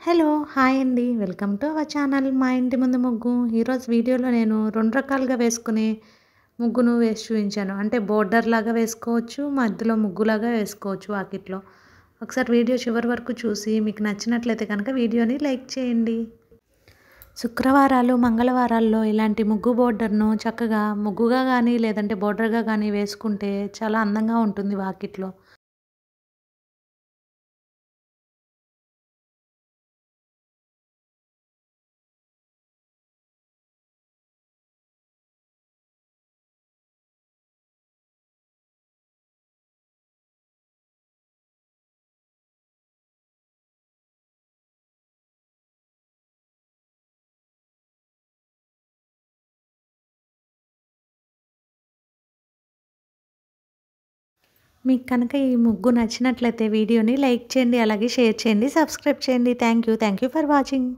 Hello! Hi అండి. Welcome to our channel మా ఇంటి ముందు ముగ్గు. ఈరోజు వీడియోలో నేను 2 రకాలుగా వేసుకునే ముగ్గును వేసి చూయించాను. అంటే బోర్డర్‌లాగా వేసుకోవచ్చు, మధ్యలో ముగ్గులాగా వేసుకోవచ్చు వాకిట్లో. ఒకసారి వీడియో చివరి వరకు చూసి మీకు నచ్చినట్లయితే కనుక వీడియోని లైక్ చేయండి. శుక్రవారాలు, మంగళవారాల్లో ఇలాంటి ముగ్గు బోర్డర్‌ను చక్కగా ముగ్గుగా గానీ, లేదంటే బోర్డర్‌గా గానీ వేసుకుంటే చాలా అందంగా ఉంటుంది వాకిట్లో. మీకు కనుక ఈ ముగ్గు నచ్చినట్లయితే వీడియోని లైక్ చేయండి, అలాగే షేర్ చేయండి, సబ్స్క్రైబ్ చేయండి. Thank you for watching.